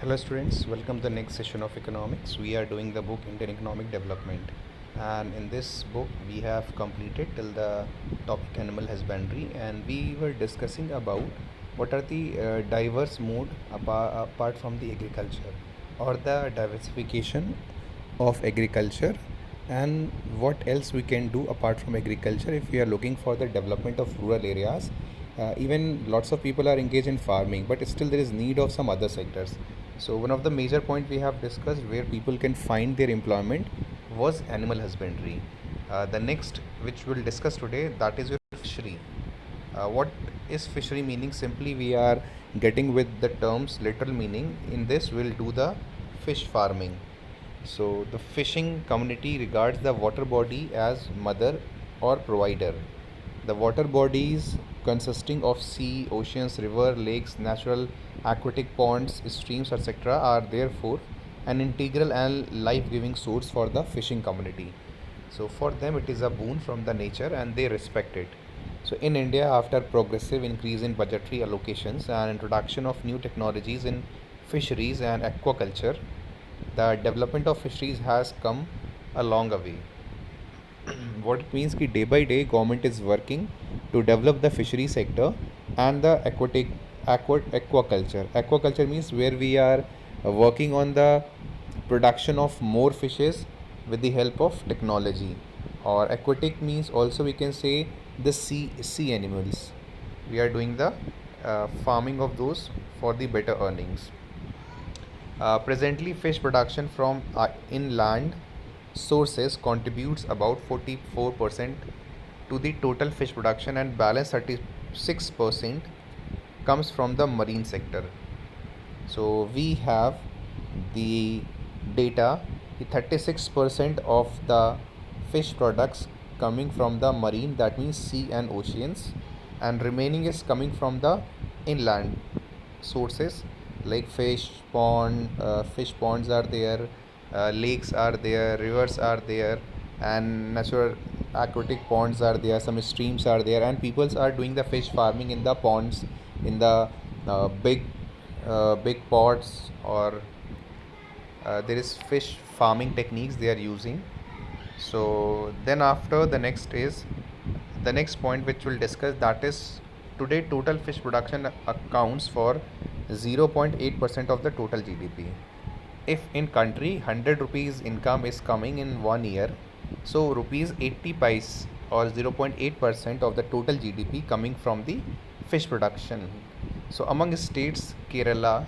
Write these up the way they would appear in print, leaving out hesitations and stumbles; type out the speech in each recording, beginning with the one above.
Hello students, welcome to the next session of economics. We are doing the book Indian Economic Development, and in this book we have completed till the topic animal husbandry, and we were discussing about what are the diverse mode apart from the agriculture, or the diversification of agriculture, and what else we can do apart from agriculture if we are looking for the development of rural areas. Even lots of people are engaged in farming, but still there is need of some other sectors. So one of the major point we have discussed where people can find their employment was animal husbandry. The next which we'll discuss today, that is your fishery. What is fishery meaning? Simply we are getting with the terms literal meaning. In this we'll do the fish farming. So the fishing community regards the water body as mother or provider. The water bodies consisting of sea, oceans, river, lakes, natural aquatic ponds, streams, etc. are therefore an integral and life-giving source for the fishing community. So for them it is a boon from the nature and they respect it. So in India, after progressive increase in budgetary allocations and introduction of new technologies in fisheries and aquaculture, the development of fisheries has come a long way. What it means is day by day government is working to develop the fishery sector and the aquaculture. Aquaculture means where we are working on the production of more fishes with the help of technology. Or aquatic means also we can say the sea animals. We are doing the farming of those for the better earnings. Presently, fish production from inland sources contributes about 44% to the total fish production, and balance 36% comes from the marine sector. So we have the data, the 36% of the fish products coming from the marine, that means sea and oceans, and remaining is coming from the inland sources like fish ponds are there, lakes are there, rivers are there, and natural aquatic ponds are there, some streams are there, and peoples are doing the fish farming in the ponds, in the big big pots, or there is fish farming techniques they are using. So then after the next is the next point which we'll discuss, that is today total fish production accounts for 0.8% of the total GDP. If in country 100 rupees income is coming in 1 year, so rupees 80 pice or 0.8% of the total GDP coming from the fish production. So among states, Kerala,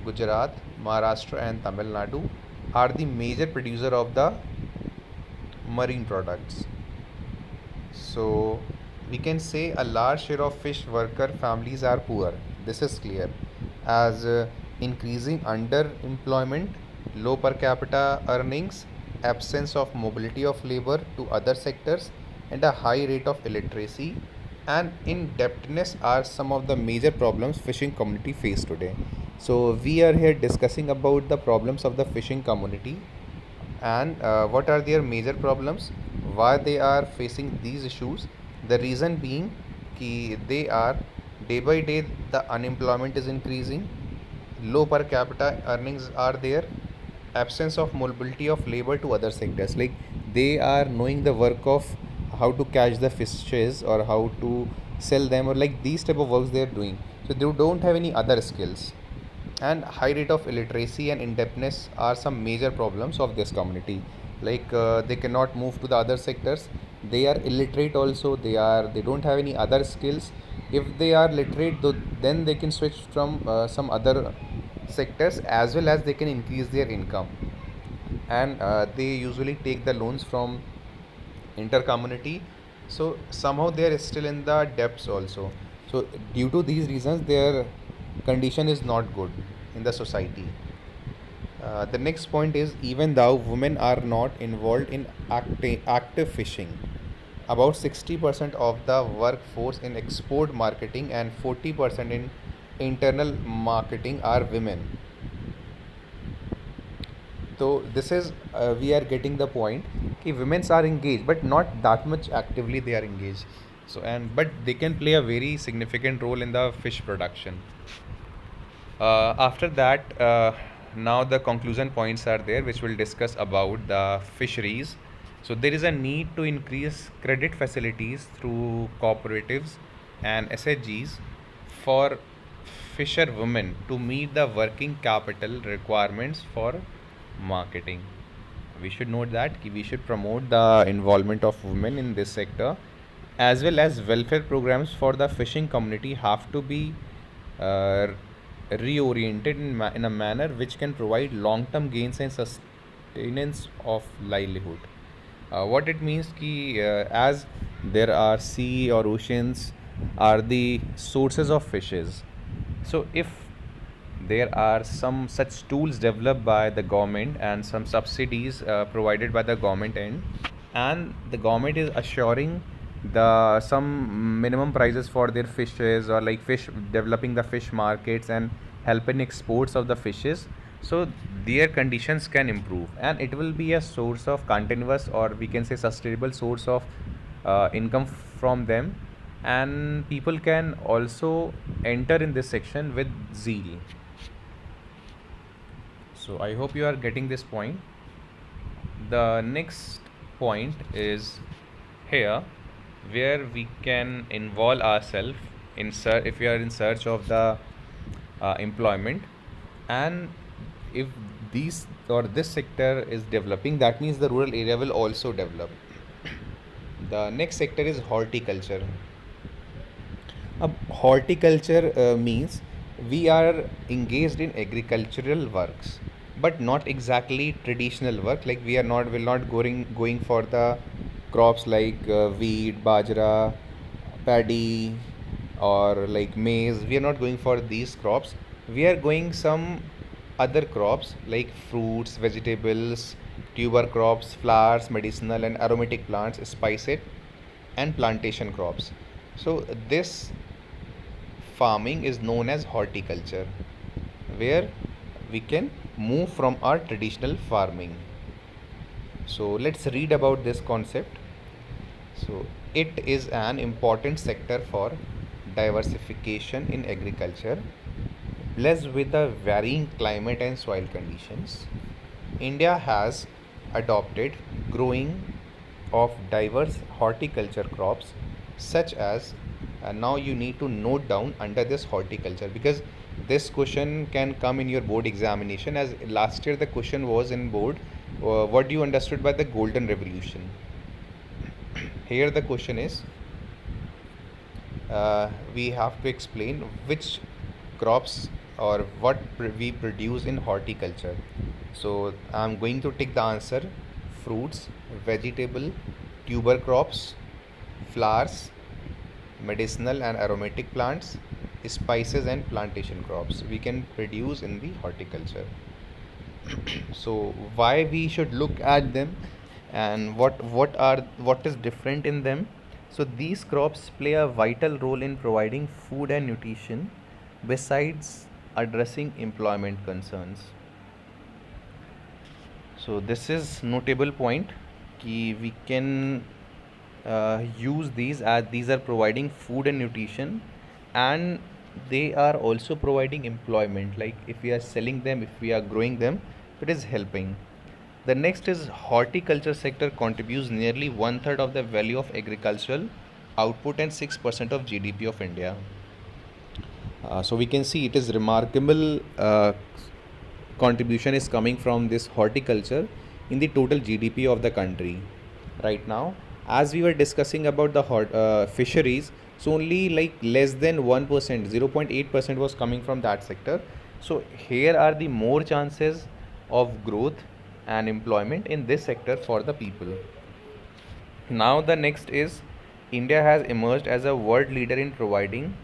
Gujarat, Maharashtra and Tamil Nadu are the major producer of the marine products. So we can say a large share of fish worker families are poor. This is clear, as increasing underemployment, low per capita earnings, absence of mobility of labor to other sectors, and a high rate of illiteracy and indebtedness are some of the major problems fishing community face today. So we are here discussing about the problems of the fishing community, and what are their major problems, why they are facing these issues. The reason being कि they are day by day the unemployment is increasing, low per capita earnings are there, absence of mobility of labor to other sectors, like they are knowing the work of how to catch the fishes or how to sell them, or like these type of works they are doing, so they don't have any other skills. And high rate of illiteracy and indebtedness are some major problems of this community, like they cannot move to the other sectors, they are illiterate also, they don't have any other skills. If they are literate then they can switch from some other sectors, as well as they can increase their income. And they usually take the loans from intercommunity, so somehow they are still in the debts also. So due to these reasons their condition is not good in the society. The next point is, even though women are not involved in active fishing, about 60% of the workforce in export marketing and 40% in internal marketing are women. So this is we are getting the point कि women are engaged but not that much actively they are engaged. So and but they can play a very significant role in the fish production. After that, now the conclusion points are there, which will discuss about the fisheries. So there is a need to increase credit facilities through cooperatives and SHGs for fisherwomen to meet the working capital requirements for marketing. We should note that we should promote the involvement of women in this sector, as well as welfare programs for the fishing community have to be uh, reoriented in a manner which can provide long-term gains and sustenance of livelihood. What it means ki as there are sea or oceans are the sources of fishes. So if there are some such tools developed by the government and some subsidies provided by the government end, and the government is assuring the some minimum prices for their fishes, or like fish, developing the fish markets and helping exports of the fishes, so their conditions can improve and it will be a source of continuous, or we can say sustainable source of income from them, and people can also enter in this section with zeal. So I hope you are getting this point. The next point is here, where we can involve ourselves in if we are in search of the employment, and if these or this sector is developing, that means the rural area will also develop. The next sector is horticulture. Horticulture means we are engaged in agricultural works, but not exactly traditional work. Like we are not will not going for the crops like wheat, bajra, paddy, or like maize. We are not going for these crops. We are going some other crops like fruits, vegetables, tuber crops, flowers, medicinal and aromatic plants, spices, and plantation crops. So this farming is known as horticulture, where we can move from our traditional farming. So let's read about this concept. So it is an important sector for diversification in agriculture. Blessed with the varying climate and soil conditions, India has adopted growing of diverse horticulture crops, such as now you need to note down under this horticulture, because this question can come in your board examination, as last year the question was in board, what do you understood by the golden revolution. Here the question is, we have to explain which crops or what we produce in horticulture. So I'm going to take the answer: fruits, vegetable, tuber crops, flowers, medicinal and aromatic plants, spices and plantation crops we can produce in the horticulture. So why we should look at them, and what is different in them. So these crops play a vital role in providing food and nutrition, besides addressing employment concerns. So this is notable point कि we can use these, as these are providing food and nutrition, and they are also providing employment. Like if we are selling them, if we are growing them, it is helping. The next is horticulture sector contributes nearly one third of the value of agricultural output and 6% of GDP of India. So we can see it is remarkable contribution is coming from this horticulture in the total GDP of the country. Right now, as we were discussing about the fisheries, so only like less than 1%, 0.8% was coming from that sector. So here are the more chances of growth and employment in this sector for the people. Now the next is, India has emerged as a world leader in providing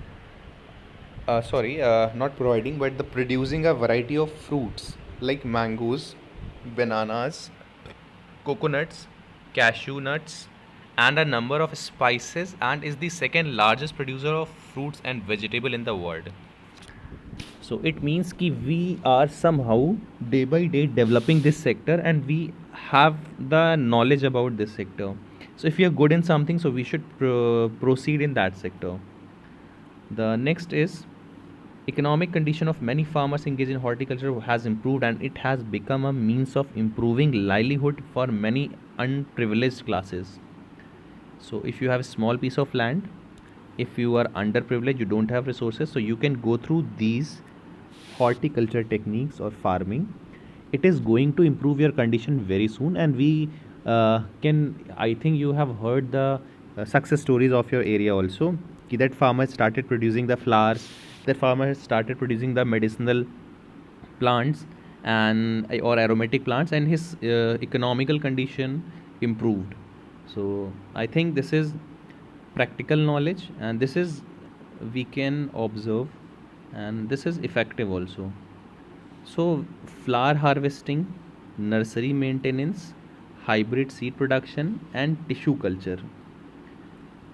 not providing, but the producing a variety of fruits like mangoes, bananas, coconuts, cashew nuts, and a number of spices, and is the second largest producer of fruits and vegetable in the world. So it means कि we are somehow day by day developing this sector, and we have the knowledge about this sector. So if we are good in something, so we should proceed in that sector. The next is, Economic condition of many farmers engaged in horticulture has improved, and it has become a means of improving livelihood for many unprivileged classes. So if you have a small piece of land, if you are underprivileged, you don't have resources, so you can go through these horticulture techniques or farming. It is going to improve your condition very soon, and we can, I think you have heard the success stories of your area also, that farmers started producing the flowers, that farmers started producing the medicinal plants and or aromatic plants, and his economical condition improved. So I think this is practical knowledge, and this is we can observe, and this is effective also. So flower harvesting, nursery maintenance, hybrid seed production, and tissue culture,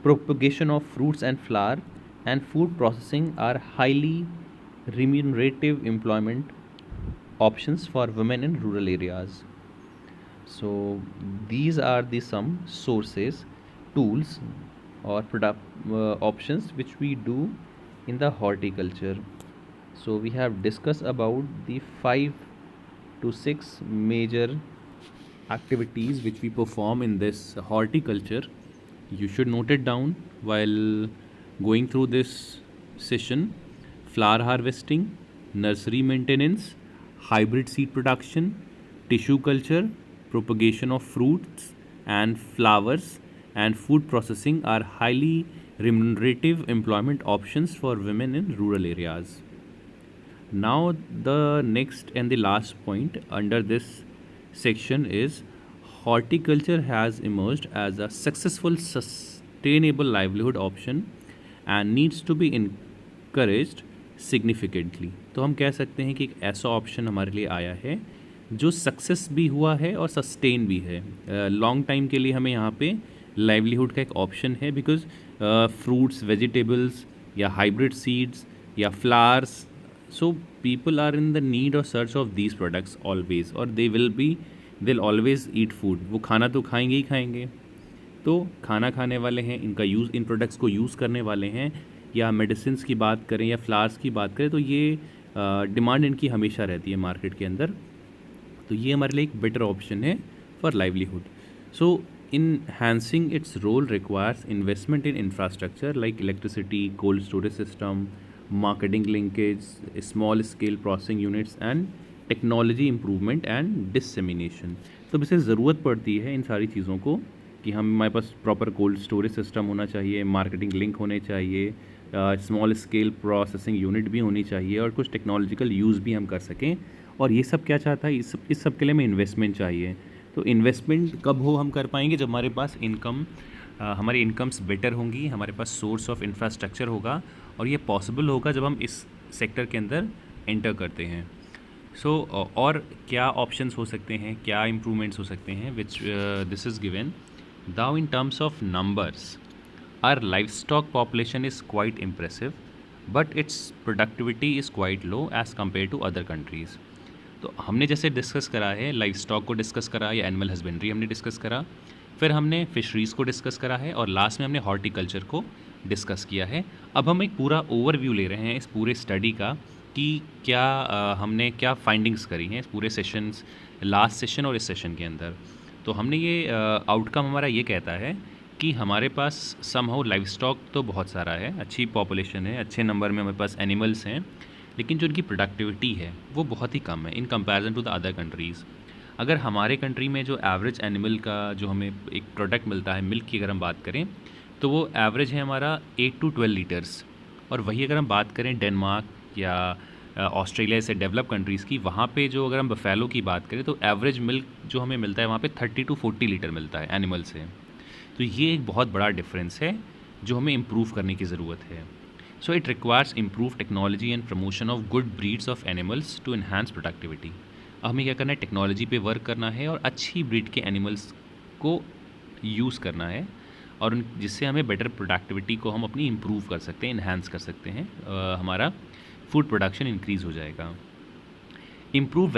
propagation of fruits and flower, and food processing are highly remunerative employment options for women in rural areas. So these are the some sources, tools, or product options which we do in the horticulture. So we have discussed about the 5 to 6 major activities which we perform in this horticulture. You should note it down while going through this session: flower harvesting, nursery maintenance, hybrid seed production, tissue culture, propagation of fruits and flowers, and food processing are highly remunerative employment options for women in rural areas. Now, the next and the last point under this section is horticulture has emerged as a successful, sustainable livelihood option and needs to be encouraged significantly. तो हम कह सकते हैं कि एक ऐसा option हमारे लिए आया है जो सक्सेस भी हुआ है और सस्टेन भी है लॉन्ग टाइम के लिए। हमें यहाँ पे लाइवलीहुड का एक ऑप्शन है बिकॉज फ्रूट्स, वेजिटेबल्स या हाइब्रिड सीड्स या flowers, so people are in the need or search of these products always, or they'll always eat food. वो खाना तो खाएंगे ही खाएंगे, तो खाना खाने वाले हैं, इनका यूज़, इन प्रोडक्ट्स को यूज़ करने वाले हैं, या मेडिसिन की बात करें या फ्लावर्स की बात करें, तो ये डिमांड इनकी हमेशा रहती है मार्केट के अंदर। तो ये हमारे लिए एक बेटर ऑप्शन है for livelihood. So enhancing its role requires investment in infrastructure like electricity, cold storage system, marketing linkage, small scale processing units, and technology improvement and dissemination. तो वैसे ज़रूरत पड़ती है इन सारी चीज़ों को कि हमारे पास प्रॉपर कोल्ड स्टोरेज सिस्टम होना चाहिए, मार्केटिंग लिंक होने चाहिए, स्मॉल स्केल प्रोसेसिंग यूनिट भी होनी चाहिए, और कुछ टेक्नोलॉजिकल यूज़ भी हम कर सकें। और ये सब क्या चाहता है, इस सब के लिए हमें इन्वेस्टमेंट चाहिए। तो इन्वेस्टमेंट कब हो हम कर पाएंगे, जब हमारे पास हमारी इनकम्स बेटर होंगी, हमारे पास सोर्स ऑफ इंफ्रास्ट्रक्चर होगा, और ये पॉसिबल होगा जब हम इस सेक्टर के अंदर एंटर करते हैं। सो और क्या ऑप्शंस हो सकते हैं, क्या इम्प्रूवमेंट्स हो सकते हैं, which this is given though in terms of numbers. Our life stock population is quite impressive, but its productivity is quite low as compare to other countries. तो हमने जैसे डिस्कस करा है, लाइफ स्टॉक को discuss करा, या animal husbandry हमने discuss करा, फिर हमने फिशरीज़ को डिस्कस करा है, और लास्ट में हमने हॉर्टिकल्चर को डिस्कस किया है। अब हम एक पूरा ओवरव्यू ले रहे हैं इस पूरे स्टडी का कि क्या हमने क्या फाइंडिंग्स करी हैं इस पूरे सेशंस, लास्ट सेशन और इस सेशन के अंदर। तो हमने ये आउटकम हमारा ये कहता है कि हमारे पास समहाउ लाइफ स्टॉक तो बहुत सारा है, अच्छी पॉपुलेशन है, अच्छे नंबर में हमारे पास एनिमल्स हैं, लेकिन जो इनकी प्रोडक्टिविटी है वो बहुत ही कम है in comparison to the other countries. अगर हमारे कंट्री में जो एवरेज एनिमल का जो हमें एक प्रोडक्ट मिलता है, मिल्क की अगर हम बात करें, तो वो एवरेज है हमारा 8 to 12 लीटर्स। और वही अगर हम बात करें डेनमार्क या ऑस्ट्रेलिया से डेवलप कंट्रीज़ की, वहाँ पे जो अगर हम बफेलो की बात करें तो एवरेज मिल्क जो हमें मिलता है वहाँ पे 30 to 40 लीटर मिलता है एनिमल से। तो ये एक बहुत बड़ा डिफरेंस है जो हमें इम्प्रूव करने की ज़रूरत है। So it requires improve technology and promotion of good breeds of animals to enhance productivity. हमें क्या करना है, टेक्नोलॉजी पे वर्क करना है और अच्छी ब्रीड के एनिमल्स को यूज़ करना है, और उन जिससे हमें बेटर प्रोडक्टिविटी को हम अपनी इम्प्रूव कर सकते हैं, इन्हांस कर सकते हैं, हमारा फूड प्रोडक्शन इंक्रीज़ हो जाएगा। Improve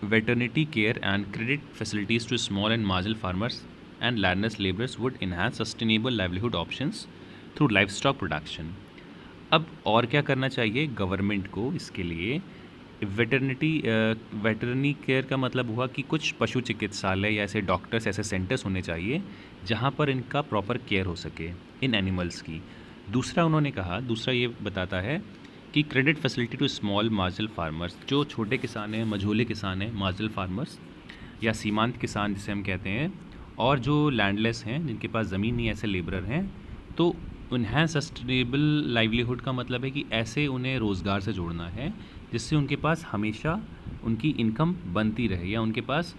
veterinary care and credit facilities to small and marginal farmers and landless laborers would enhance sustainable livelihood options through livestock production. अब और क्या करना चाहिए गवर्नमेंट को इसके लिए? वेटरनरी केयर का मतलब हुआ कि कुछ पशु चिकित्सालय या ऐसे डॉक्टर्स, ऐसे सेंटर्स होने चाहिए जहाँ पर इनका प्रॉपर केयर हो सके इन एनिमल्स की। दूसरा उन्होंने कहा, दूसरा ये बताता है कि credit facility to small marginal farmers, जो छोटे किसान हैं, मझोले किसान हैं, मार्जिनल फार्मर्स या सीमांत किसान जिसे हम कहते हैं, और जो लैंडलेस हैं, जिनके पास ज़मीन नहीं, ऐसे लेबरर हैं, तो उन्हें सस्टेनेबल लाइवलीहुड का मतलब है कि ऐसे उन्हें रोज़गार से जोड़ना है जिससे उनके पास हमेशा उनकी इनकम बनती रहे या उनके पास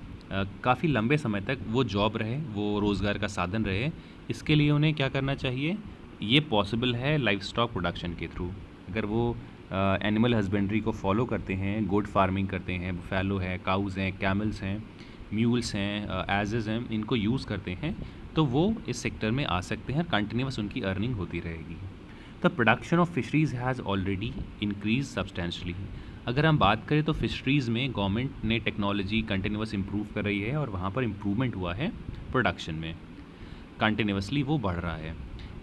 काफ़ी लंबे समय तक वो जॉब रहे, वो रोज़गार का साधन रहे। इसके लिए उन्हें क्या करना चाहिए? ये पॉसिबल है लाइव स्टॉक प्रोडक्शन के थ्रू। अगर वो एनिमल हस्बेंड्री को फॉलो करते हैं, गोट फार्मिंग करते हैं, बुफैलो है, काउज़ हैं, कैमल्स हैं, म्यूल्स हैं, एजेस हैं, इनको यूज़ करते हैं, तो वो इस सेक्टर में आ सकते हैं, कंटिन्यूस उनकी अर्निंग होती रहेगी। The production of fisheries has already increase substantially. अगर हम बात करें तो फिशरीज़ में गवर्नमेंट ने टेक्नोलॉजी कंटिन्यूस इम्प्रूव कर रही है और वहाँ पर इम्प्रूवमेंट हुआ है प्रोडक्शन में, कंटिन्यूसली वो बढ़ रहा है।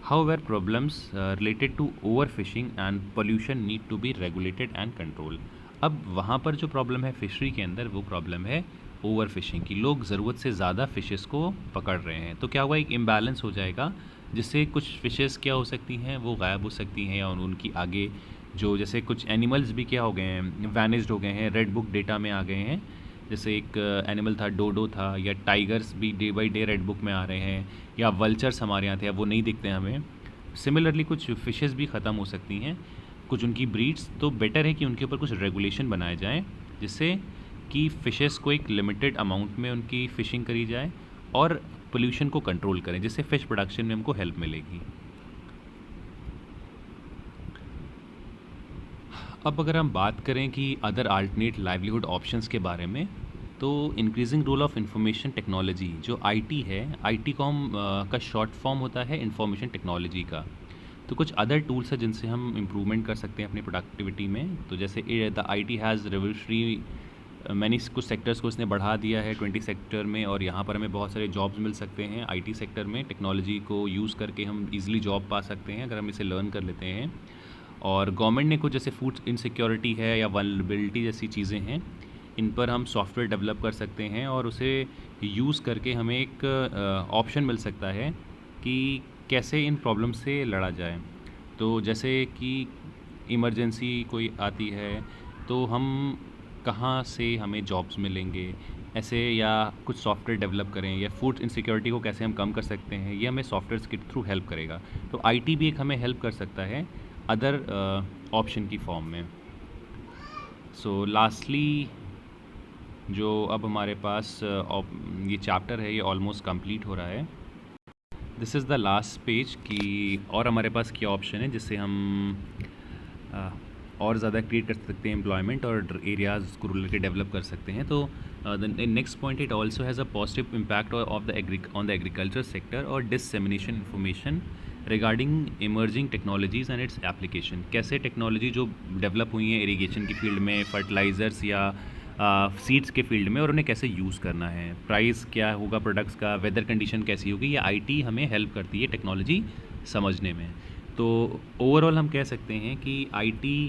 However problems related to over fishing and pollution need to be regulated and control. अब वहाँ पर जो प्रॉब्लम है फिशरी के अंदर, वो प्रॉब्लम है ओवर फिशिंग की। लोग ज़रूरत से ज़्यादा फिशेस को पकड़ रहे हैं, तो क्या हुआ, एक इम्बैलेंस हो जाएगा जिससे कुछ फिशेस क्या हो सकती हैं, वो गायब हो सकती हैं या उनकी आगे जो, जैसे कुछ एनिमल्स भी क्या हो गए हैं, वैनिस्ड हो गए हैं, रेड बुक डेटा में आ गए हैं। जैसे एक एनिमल था, डोडो था, या टाइगर्स भी day by day red book में आ रहे हैं, या वल्चर्स हमारे यहाँ थे, अब वो नहीं दिखते हैं हमें। सिमिलरली कुछ फिशेस भी ख़त्म हो सकती हैं, कुछ उनकी ब्रीड्स। तो बेटर है कि उनके ऊपर कुछ रेगुलेशन बनाए जाएँ जिससे कि फ़िशेस को एक लिमिटेड अमाउंट में उनकी फ़िशिंग करी जाए और पोल्यूशन को कंट्रोल करें, जिससे फ़िश प्रोडक्शन में हमको हेल्प मिलेगी। अब अगर हम बात करें कि अदर अल्टरनेट लाइवलीहुड ऑप्शंस के बारे में, तो increasing role of information technology, जो आईटी है, आईटी कॉम का शॉर्ट फॉर्म होता है इंफॉर्मेशन टेक्नोलॉजी का। तो कुछ अदर टूल्स हैं जिनसे हम इम्प्रूवमेंट कर सकते हैं अपनी प्रोडक्टिविटी में। तो जैसे द आईटी हैज़ रेवोल्यूशनरी मैंने कुछ सेक्टर्स को इसने बढ़ा दिया है 20 सेक्टर में, और यहाँ पर हमें बहुत सारे जॉब्स मिल सकते हैं आईटी सेक्टर में। टेक्नोलॉजी को यूज़ करके हम इजीली जॉब पा सकते हैं अगर हम इसे लर्न कर लेते हैं। और गवर्नमेंट ने कुछ, जैसे फूड इनसिक्योरिटी है या वल्नरेबिलिटी जैसी चीज़ें हैं, इन पर हम सॉफ्टवेयर डेवलप कर सकते हैं और उसे यूज़ करके हमें एक ऑप्शन मिल सकता है कि कैसे इन प्रॉब्लम से लड़ा जाए। तो जैसे कि इमरजेंसी कोई आती है तो हम कहाँ से हमें जॉब्स मिलेंगे ऐसे, या कुछ सॉफ्टवेयर डेवलप करें, या फूड इनसिक्योरिटी को कैसे हम कम कर सकते हैं, ये हमें सॉफ्टवेयर के थ्रू हेल्प करेगा। तो आईटी भी एक हमें हेल्प कर सकता है अदर ऑप्शन की फॉर्म में। सो लास्टली जो अब हमारे पास ये चैप्टर है, ये ऑलमोस्ट कंप्लीट हो रहा है। This is the last page कि और हमारे पास क्या ऑप्शन है जिससे हम और ज़्यादा क्रिएट कर सकते हैं एम्प्लॉयमेंट और एरियाज़ को रूरल के डेवलप कर सकते हैं। तो the next point, it also has a positive impact on the agriculture sector और dissemination information regarding emerging technologies and its application. कैसे टेक्नोलॉजी जो डेवलप हुई हैं इरीगेशन की फील्ड में, फर्टिलाइज़र्स या सीड्स के फील्ड में, और उन्हें कैसे यूज़ करना है, प्राइस क्या होगा प्रोडक्ट्स का, वेदर कंडीशन कैसी होगी, ये आईटी हमें हेल्प करती है टेक्नोलॉजी समझने में। तो ओवरऑल हम कह सकते हैं कि IT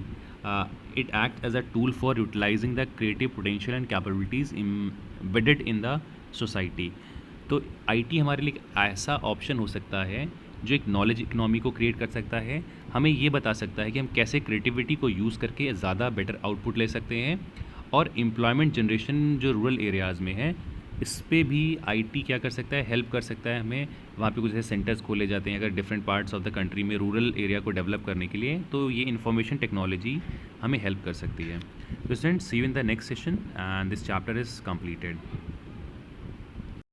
it act as a tool for utilising the creative potential and capabilities embedded in the society. तो आईटी हमारे लिए ऐसा ऑप्शन हो सकता है जो एक नॉलेज इकनॉमी को क्रिएट कर सकता है, हमें ये बता सकता है कि हम कैसे क्रिएटिविटी को यूज़ करके ज़्यादा बेटर आउटपुट ले सकते हैं, और एम्प्लॉयमेंट जनरेशन जो रूरल एरियाज़ में है, इस पे भी आईटी क्या कर सकता है, हेल्प कर सकता है हमें। वहाँ पे कुछ ऐसे सेंटर्स खोले जाते हैं अगर different parts of the country में रूरल एरिया को डेवलप करने के लिए, तो ये इन्फॉर्मेशन टेक्नोलॉजी हमें हेल्प कर सकती है। तो students, see you in the next session and this chapter is completed.